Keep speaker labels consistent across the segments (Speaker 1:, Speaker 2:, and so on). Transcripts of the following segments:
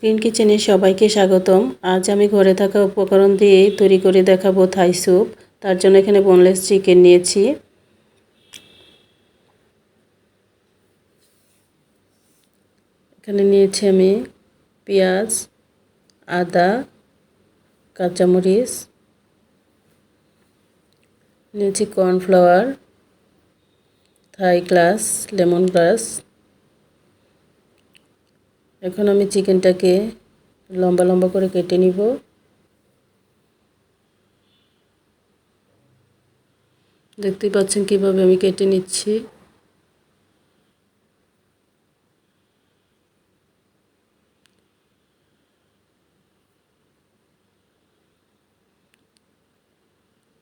Speaker 1: Green কিচেনে সবাইকে স্বাগতম। আজ আমি ঘরে থাকা উপকরণ দিয়ে তৈরি করে দেখাবো থাই স্যুপ। তার জন্য এখানে বোনলেস চিকেন নিয়েছি। এখানে নিয়েছি আমি পেঁয়াজ, আদা, কাঁচামরিচ, নিয়েছি কর্নফ্লাওয়ার, থাই গ্লাস, লেমনগ্রাস। এখন আমি চিকেনটাকে লম্বা লম্বা করে কেটে নিব। দেখতেই পাচ্ছেন কিভাবে আমি কেটে নিচ্ছি।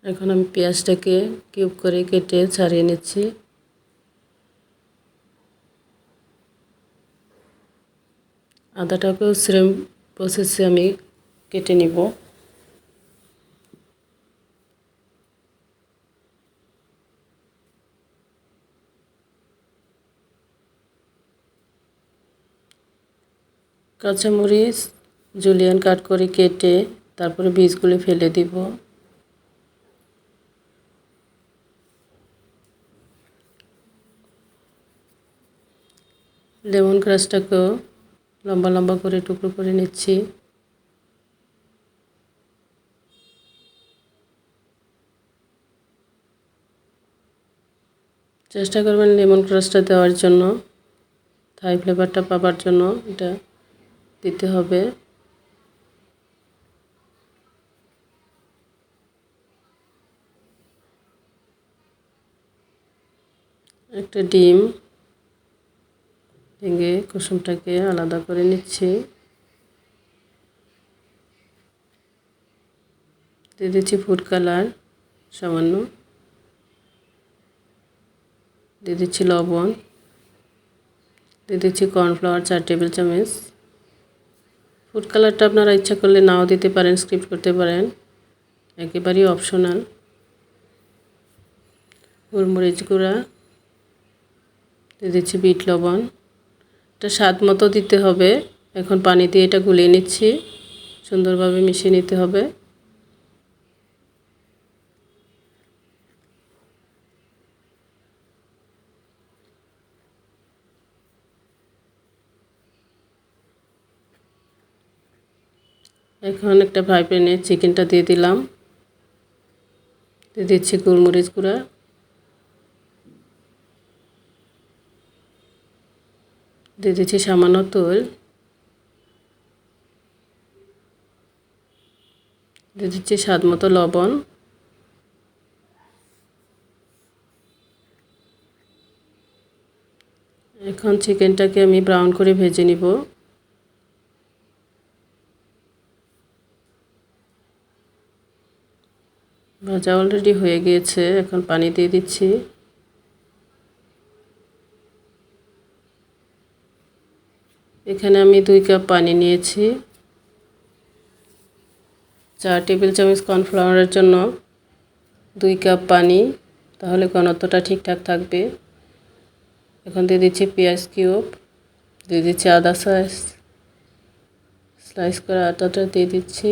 Speaker 1: এখন আমি পেঁয়াজটাকে কিউব করে কেটে ছাড়িয়ে নিচ্ছি। আদাটাকেও সেম প্রসেসে আমি কেটে নিব। কাঁচামরিচ জুলিয়ান কাট করে কেটে তারপরে বীজগুলি ফেলে দিব। লেমন গ্রাসটাকেও লম্বা লম্বা করে টুকরো করে নিচ্ছি। চেষ্টা করবেন লেমন গ্রাসটা দেওয়ার জন্য, থাই ফ্লেভারটা পাবার জন্য এটা দিতে হবে। একটা ডিম ভেঙে কুসুমটাকে আলাদা করে নিচ্ছি। দিয়ে দিচ্ছি ফুড কালার সামান্য, দিয়ে দিচ্ছি লবণ, দিয়ে দিচ্ছি কর্নফ্লাওয়ার 4 টেবিল চামচ। ফুড কালারটা আপনারা ইচ্ছা করলে নাও দিতে পারেন, স্কিপ করতে পারেন, একেবারেই অপশনাল। গোলমরিচ গুঁড়া, দিয়ে দিচ্ছি বিট লবণ। এটা স্বাদ মতো দিতে হবে। এখন পানি দিয়ে এটা গুলিয়ে নিচ্ছি, সুন্দরভাবে মিশিয়ে নিতে হবে। এখন একটা ফ্রাই প্যানে চিকেনটা দিয়ে দিলাম, দিয়ে দিচ্ছি গোলমরিচ গুঁড়া, দিয়ে দিচ্ছি সামান্য তেল, দিয়ে দিচ্ছি স্বাদ মতো লবণ। এখন চিকেনটাকে আমি ব্রাউন করে ভেজে নিব। ভাজা অলরেডি হয়ে গিয়েছে। এখন পানি দিয়ে দিচ্ছি। এখানে আমি 2 কাপ পানি নিয়েছি। 4 টেবিল চামচ কর্নফ্লাওয়ারের জন্য 2 কাপ পানি, তাহলে ঘনত্বটা ঠিকঠাক থাকবে। এখন দিয়ে দিচ্ছি পেঁয়াজ কিউব, দিয়ে দিচ্ছি আদা স্লাইস করা আদাটা দিয়ে দিচ্ছি।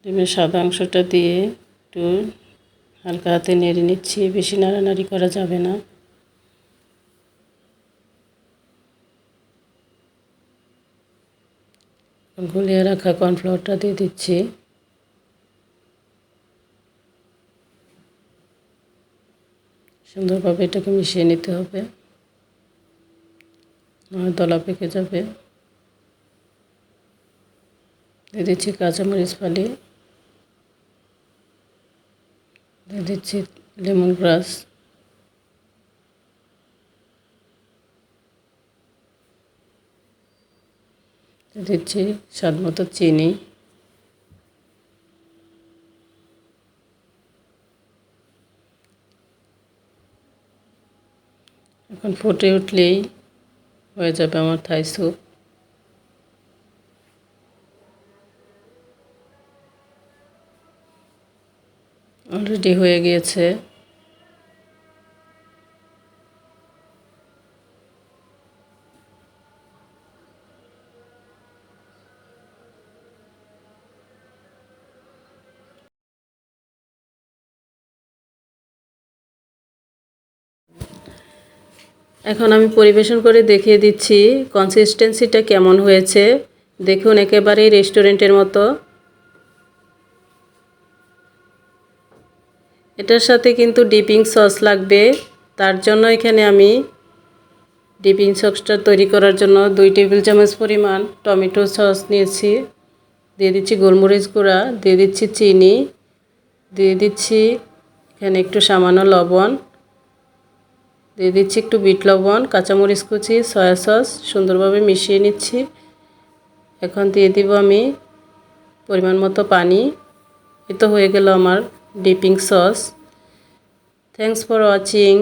Speaker 1: ডিমের সাদা অংশটা দিয়ে একটু হালকা হাতে নেড়ে নিচ্ছি, বেশি নাড়ানাড়ি করা যাবে না। গুলিয়ে রাখা কর্নফ্লাওয়ারটা দিয়ে দিচ্ছি। সুন্দরভাবে এটাকে মিশিয়ে নিতে হবে, নয় দলা পেকে যাবে। দিয়ে দিচ্ছি কাঁচামরিচ ফালি, দিয়ে দিচ্ছি লেমন গ্রাস, দিয়ে দিচ্ছি স্বাদ মতো চিনি। এখন ফুটে উঠলেই হয়ে যাবে আমার থাই স্যুপ। অলরেডি হয়ে গিয়েছে। এখন আমি পরিবেশন করে দেখিয়ে দিচ্ছি কনসিস্টেন্সিটা কেমন হয়েছে। দেখুন একেবারেই রেস্টুরেন্টের মতো। এটার সাথে কিন্তু ডিপিং সস লাগবে, তার জন্য এখানে আমি ডিপিং সসটা তৈরি করার জন্য 2 টেবিল চামচ পরিমাণ টমেটো সস নিয়েছি। দিয়ে দিচ্ছি গোলমরিচ গুঁড়া, দিয়ে দিচ্ছি চিনি, দিয়ে দিচ্ছি এখানে একটু সামান্য লবণ, দিয়ে দিচ্ছি একটু বিট লবণ, কাঁচামরিচ কুচি, সয়া সস সুন্দরভাবে মিশিয়ে নিচ্ছি। এখন দিয়ে দিব আমি পরিমাণ মতো পানি। এই তো হয়ে গেল আমার dipping sauce. Thanks for watching.